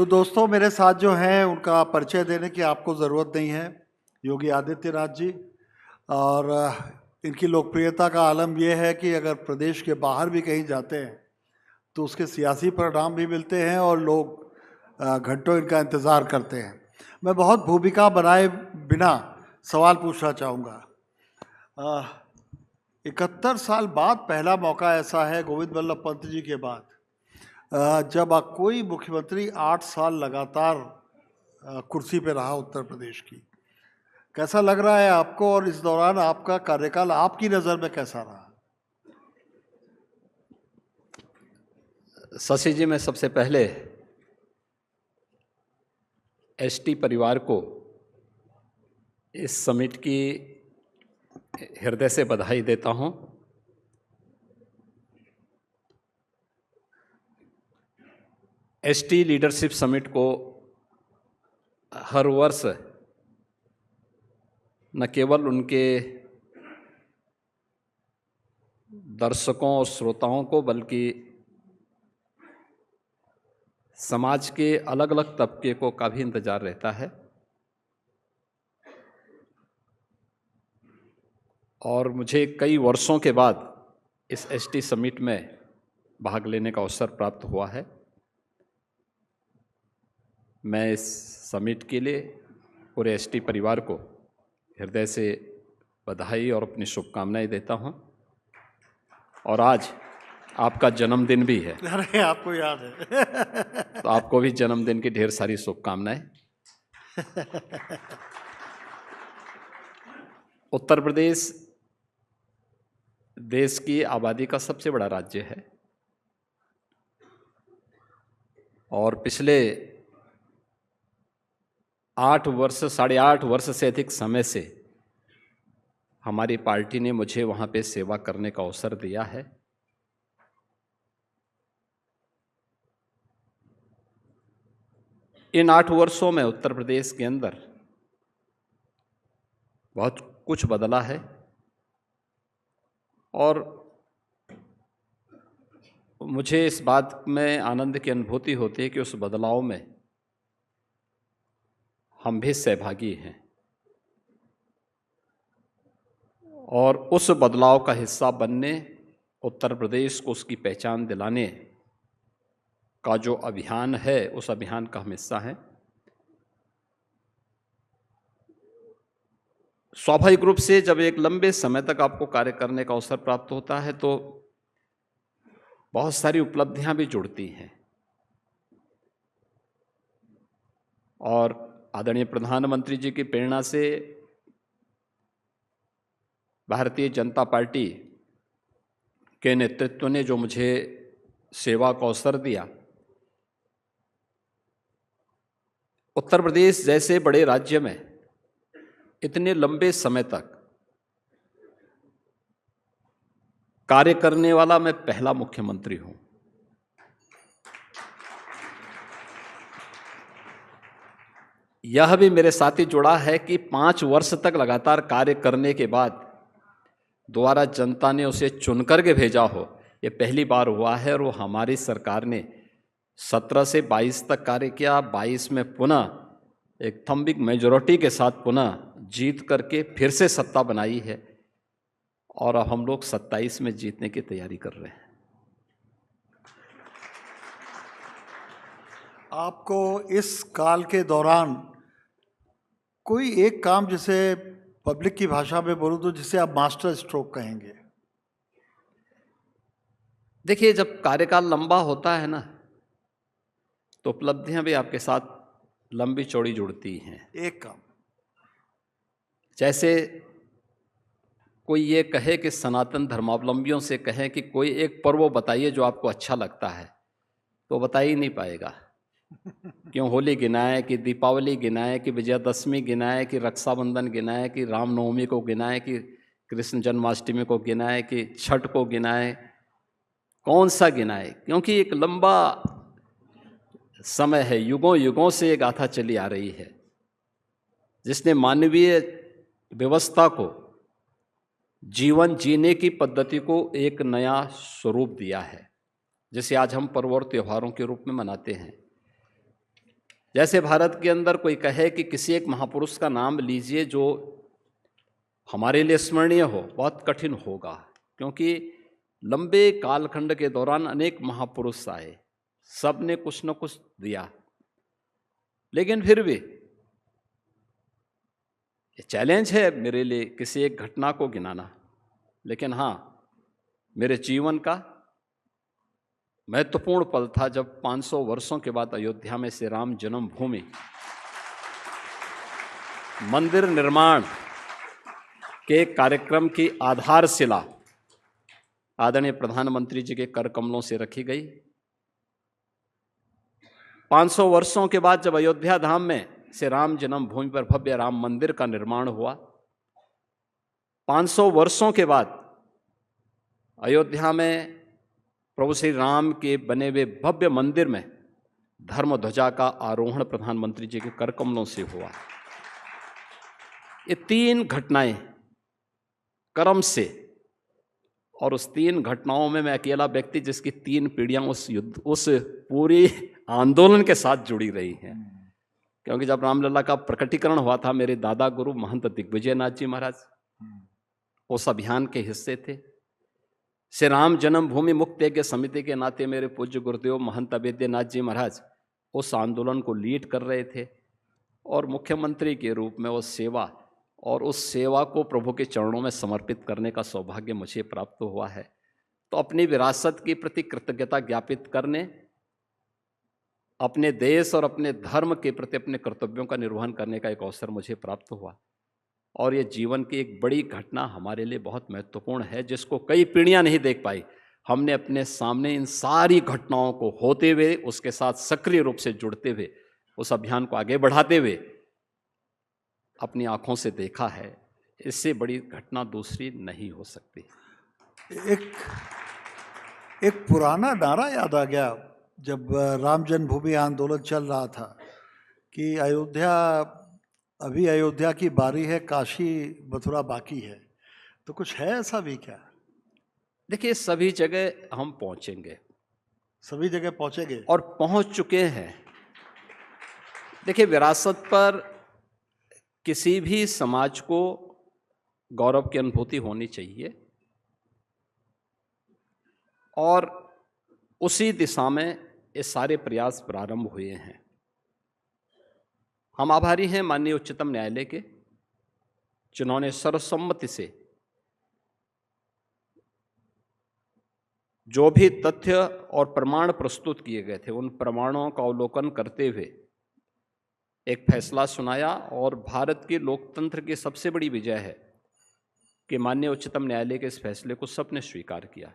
तो दोस्तों, मेरे साथ जो हैं उनका परिचय देने की आपको ज़रूरत नहीं है। योगी आदित्यनाथ जी। और इनकी लोकप्रियता का आलम यह है कि अगर प्रदेश के बाहर भी कहीं जाते हैं तो उसके सियासी परिणाम भी मिलते हैं और लोग घंटों इनका इंतज़ार करते हैं। मैं बहुत भूमिका बनाए बिना सवाल पूछना चाहूँगा। 71 साल बाद पहला मौका ऐसा है गोविंद वल्लभ पंत जी के बाद, जब कोई मुख्यमंत्री 8 साल लगातार कुर्सी पे रहा उत्तर प्रदेश की। कैसा लग रहा है आपको, और इस दौरान आपका कार्यकाल आपकी नज़र में कैसा रहा? शशि जी, मैं सबसे पहले एसटी परिवार को इस समिट की हृदय से बधाई देता हूं। एसटी लीडरशिप समिट को हर वर्ष न केवल उनके दर्शकों और श्रोताओं को बल्कि समाज के अलग अलग तबके को का भी इंतजार रहता है। और मुझे कई वर्षों के बाद इस एसटी समिट में भाग लेने का अवसर प्राप्त हुआ है। मैं इस समिट के लिए पूरे एसटी परिवार को हृदय से बधाई और अपनी शुभकामनाएं देता हूं। और आज आपका जन्मदिन भी है। अरे, आपको याद है। तो आपको भी जन्मदिन की ढेर सारी शुभकामनाएं। उत्तर प्रदेश देश की आबादी का सबसे बड़ा राज्य है और पिछले 8.5 वर्ष से अधिक समय से हमारी पार्टी ने मुझे वहां पे सेवा करने का अवसर दिया है। इन 8 वर्षों में उत्तर प्रदेश के अंदर बहुत कुछ बदला है और मुझे इस बात में आनंद की अनुभूति होती है कि उस बदलाव में हम भी सहभागी हैं और उस बदलाव का हिस्सा बनने, उत्तर प्रदेश को उसकी पहचान दिलाने का जो अभियान है, उस अभियान का हम हिस्सा हैं। स्वाभाविक रूप से जब एक लंबे समय तक आपको कार्य करने का अवसर प्राप्त होता है तो बहुत सारी उपलब्धियां भी जुड़ती हैं और आदरणीय प्रधानमंत्री जी की प्रेरणा से भारतीय जनता पार्टी के नेतृत्व ने जो मुझे सेवा का अवसर दिया, उत्तर प्रदेश जैसे बड़े राज्य में इतने लंबे समय तक कार्य करने वाला मैं पहला मुख्यमंत्री हूं। यह भी मेरे साथ ही जुड़ा है कि 5 वर्ष तक लगातार कार्य करने के बाद दोबारा जनता ने उसे चुनकर के भेजा हो, यह पहली बार हुआ है। और वो हमारी सरकार ने 17 से 22 तक कार्य किया, 22 में पुनः एक थम्बिक मेजॉरिटी के साथ पुनः जीत करके फिर से सत्ता बनाई है और अब हम लोग 27 में जीतने की तैयारी कर रहे हैं। आपको इस काल के दौरान कोई एक काम, जिसे पब्लिक की भाषा में बोलूं तो जिसे आप मास्टर स्ट्रोक कहेंगे? देखिए, जब कार्यकाल लंबा होता है ना तो उपलब्धियां भी आपके साथ लंबी चौड़ी जुड़ती हैं। एक काम, जैसे कोई ये कहे कि सनातन धर्मावलंबियों से कहे कि कोई एक पर्व बताइए जो आपको अच्छा लगता है, तो बता ही नहीं पाएगा। क्यों होली गिनाए, कि दीपावली गिनाए, कि विजयादशमी गिनाए, कि रक्षाबंधन गिनाए, कि रामनवमी को गिनाए, कि कृष्ण जन्माष्टमी को गिनाए, कि छठ को गिनाए, कौन सा गिनाए? क्योंकि एक लंबा समय है, युगों युगों से ये गाथा चली आ रही है जिसने मानवीय व्यवस्था को, जीवन जीने की पद्धति को एक नया स्वरूप दिया है, जिसे आज हम पर्व और त्योहारों के रूप में मनाते हैं। जैसे भारत के अंदर कोई कहे कि किसी एक महापुरुष का नाम लीजिए जो हमारे लिए स्मरणीय हो, बहुत कठिन होगा, क्योंकि लंबे कालखंड के दौरान अनेक महापुरुष आए, सब ने कुछ न कुछ दिया, लेकिन फिर भी ये चैलेंज है मेरे लिए किसी एक घटना को गिनाना। लेकिन हाँ, मेरे जीवन का महत्वपूर्ण पल था जब 500 वर्षों के बाद अयोध्या में श्री राम जन्मभूमि मंदिर निर्माण के कार्यक्रम की आधारशिला आदरणीय प्रधानमंत्री जी के कर कमलों से रखी गई। 500 वर्षों के बाद जब अयोध्या धाम में श्री राम जन्मभूमि पर भव्य राम मंदिर का निर्माण हुआ, 500 वर्षों के बाद अयोध्या में प्रभु श्री राम के बने हुए भव्य मंदिर में धर्म ध्वजा का आरोहण प्रधानमंत्री जी के कर कमलों से हुआ। ये 3 घटनाएं क्रम से, और उस 3 घटनाओं में मैं अकेला व्यक्ति जिसकी 3 पीढ़ियां उस पूरी आंदोलन के साथ जुड़ी रही हैं। क्योंकि जब रामलला का प्रकटीकरण हुआ था, मेरे दादा गुरु महंत दिग्विजयनाथ जी महाराज उस अभियान के हिस्से थे। श्री राम जन्मभूमि मुक्त यज्ञ समिति के नाते मेरे पूज्य गुरुदेव महंत अवेद्यनाथ जी महाराज उस आंदोलन को लीड कर रहे थे, और मुख्यमंत्री के रूप में उस सेवा और उस सेवा को प्रभु के चरणों में समर्पित करने का सौभाग्य मुझे प्राप्त हुआ है। तो अपनी विरासत के प्रति कृतज्ञता ज्ञापित करने, अपने देश और अपने धर्म के प्रति अपने कर्तव्यों का निर्वहन करने का एक अवसर मुझे प्राप्त हुआ। और ये जीवन की एक बड़ी घटना हमारे लिए बहुत महत्वपूर्ण है, जिसको कई पीढ़ियां नहीं देख पाई। हमने अपने सामने इन सारी घटनाओं को होते हुए, उसके साथ सक्रिय रूप से जुड़ते हुए, उस अभियान को आगे बढ़ाते हुए अपनी आंखों से देखा है। इससे बड़ी घटना दूसरी नहीं हो सकती। एक पुराना नारा याद आ गया जब राम जन्मभूमि आंदोलन चल रहा था कि अयोध्या की बारी है, काशी मथुरा बाकी है। तो कुछ है ऐसा भी क्या? देखिए, सभी जगह हम पहुंचेंगे, सभी जगह पहुंचेंगे और पहुंच चुके हैं। देखिए, विरासत पर किसी भी समाज को गौरव की अनुभूति होनी चाहिए, और उसी दिशा में ये सारे प्रयास प्रारंभ हुए हैं। हम आभारी हैं माननीय उच्चतम न्यायालय के, जिन्होंने सर्वसम्मति से जो भी तथ्य और प्रमाण प्रस्तुत किए गए थे, उन प्रमाणों का अवलोकन करते हुए एक फैसला सुनाया। और भारत के लोकतंत्र की सबसे बड़ी विजय है कि माननीय उच्चतम न्यायालय के इस फैसले को सबने स्वीकार किया,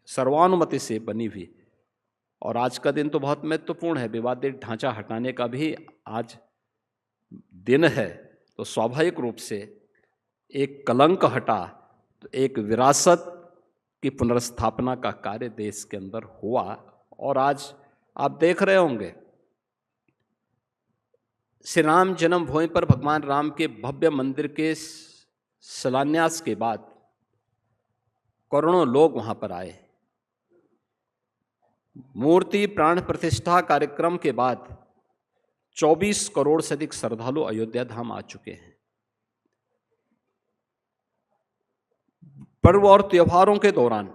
सर्वानुमति से बनी हुई। और आज का दिन तो बहुत महत्वपूर्ण है, विवादित ढांचा हटाने का भी आज दिन है। तो स्वाभाविक रूप से एक कलंक हटा, तो एक विरासत की पुनर्स्थापना का कार्य देश के अंदर हुआ। और आज आप देख रहे होंगे, श्री राम जन्मभूमि पर भगवान राम के भव्य मंदिर के शिलान्यास के बाद करोड़ों लोग वहां पर आए। मूर्ति प्राण प्रतिष्ठा कार्यक्रम के बाद 24 करोड़ से अधिक श्रद्धालु अयोध्या धाम आ चुके हैं। पर्व और त्योहारों के दौरान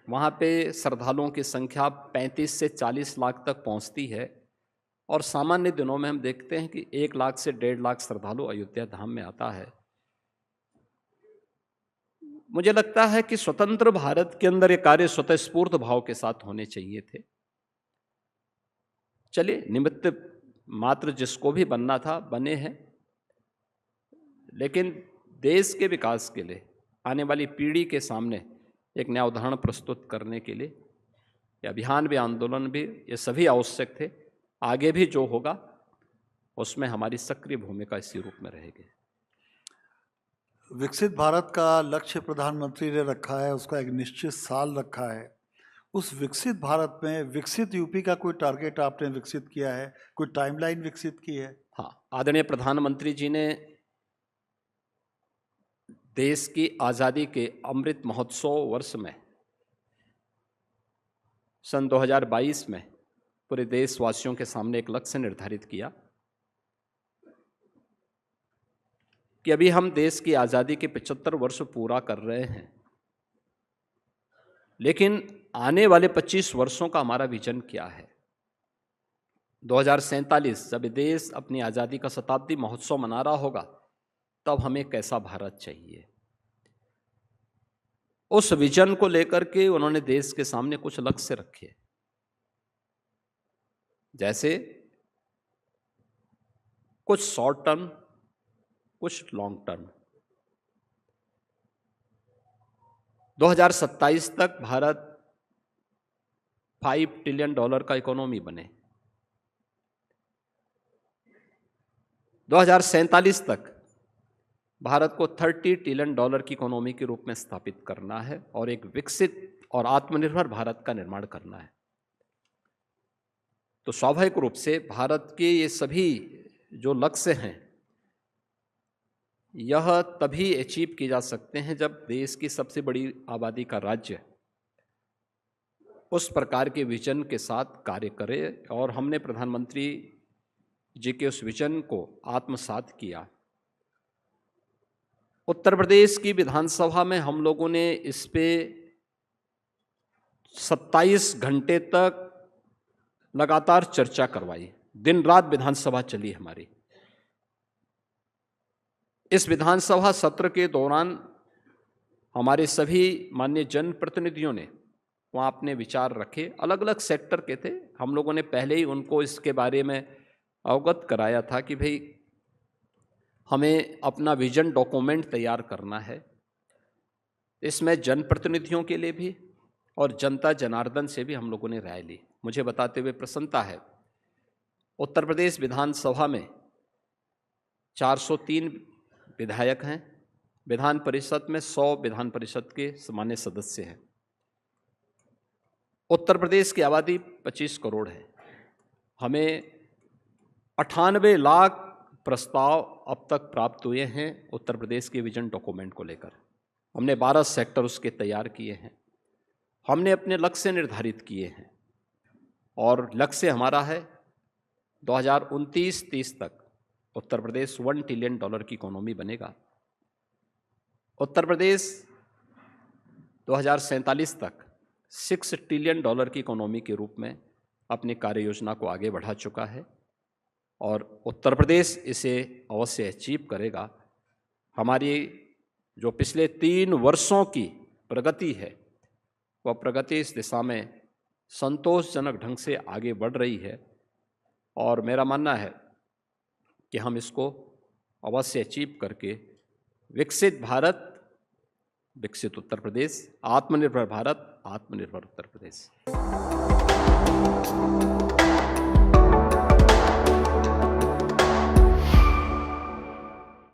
वहां पे श्रद्धालुओं की संख्या 35 से 40 लाख तक पहुंचती है, और सामान्य दिनों में हम देखते हैं कि 1 लाख से 1.5 लाख श्रद्धालु अयोध्या धाम में आता है। मुझे लगता है कि स्वतंत्र भारत के अंदर ये कार्य स्वतःस्फूर्त भाव के साथ होने चाहिए थे। चलिए, निमित्त मात्र जिसको भी बनना था बने हैं, लेकिन देश के विकास के लिए, आने वाली पीढ़ी के सामने एक नया उदाहरण प्रस्तुत करने के लिए ये अभियान भी, आंदोलन भी, ये सभी आवश्यक थे। आगे भी जो होगा उसमें हमारी सक्रिय भूमिका इसी रूप में रहेगी। विकसित भारत का लक्ष्य प्रधानमंत्री ने रखा है, उसका एक निश्चित साल रखा है। उस विकसित भारत में विकसित यूपी का कोई टारगेट आपने विकसित किया है, कोई टाइमलाइन विकसित की है? हाँ, आदरणीय प्रधानमंत्री जी ने देश की आज़ादी के अमृत महोत्सव वर्ष में सन 2022 में पूरे देशवासियों के सामने एक लक्ष्य निर्धारित किया कि अभी हम देश की आज़ादी के 75 वर्ष पूरा कर रहे हैं, लेकिन आने वाले 25 वर्षों का हमारा विजन क्या है। 2047 जब देश अपनी आज़ादी का शताब्दी महोत्सव मना रहा होगा, तब हमें कैसा भारत चाहिए। उस विजन को लेकर के उन्होंने देश के सामने कुछ लक्ष्य रखे, जैसे कुछ शॉर्ट टर्म, कुछ लॉन्ग टर्म। 2027 तक भारत $5 ट्रिलियन का इकोनॉमी बने, 2047 तक भारत को $30 ट्रिलियन की इकोनॉमी के रूप में स्थापित करना है और एक विकसित और आत्मनिर्भर भारत का निर्माण करना है। तो स्वाभाविक रूप से भारत के ये सभी जो लक्ष्य हैं, यह तभी अचीव किए जा सकते हैं जब देश की सबसे बड़ी आबादी का राज्य उस प्रकार के विजन के साथ कार्य करे। और हमने प्रधानमंत्री जी के उस विजन को आत्मसात किया। उत्तर प्रदेश की विधानसभा में हम लोगों ने इस पे 27 घंटे तक लगातार चर्चा करवाई, दिन रात विधानसभा चली हमारी। इस विधानसभा सत्र के दौरान हमारे सभी माननीय जनप्रतिनिधियों ने वहाँ अपने विचार रखे, अलग अलग सेक्टर के थे। हम लोगों ने पहले ही उनको इसके बारे में अवगत कराया था कि भाई हमें अपना विजन डॉक्यूमेंट तैयार करना है। इसमें जनप्रतिनिधियों के लिए भी और जनता जनार्दन से भी हम लोगों ने राय ली। मुझे बताते हुए प्रसन्नता है, उत्तर प्रदेश विधानसभा में 403 विधायक हैं, विधान परिषद में 100 विधान परिषद के सामान्य सदस्य हैं। उत्तर प्रदेश की आबादी 25 करोड़ है। हमें 98 लाख प्रस्ताव अब तक प्राप्त हुए हैं उत्तर प्रदेश के विजन डॉक्यूमेंट को लेकर। हमने 12 सेक्टर उसके तैयार किए हैं, हमने अपने लक्ष्य निर्धारित किए हैं और लक्ष्य हमारा है 2029-30 तक उत्तर प्रदेश $1 ट्रिलियन की इकोनॉमी बनेगा। उत्तर प्रदेश 2047 तक $6 ट्रिलियन की इकोनॉमी के रूप में अपनी कार्य योजना को आगे बढ़ा चुका है और उत्तर प्रदेश इसे अवश्य अचीव करेगा। हमारी जो पिछले 3 वर्षों की प्रगति है, वह प्रगति इस दिशा में संतोषजनक ढंग से आगे बढ़ रही है और मेरा मानना है कि हम इसको अवश्य अचीव करके विकसित भारत, विकसित उत्तर प्रदेश, आत्मनिर्भर भारत, आत्मनिर्भर उत्तर प्रदेश।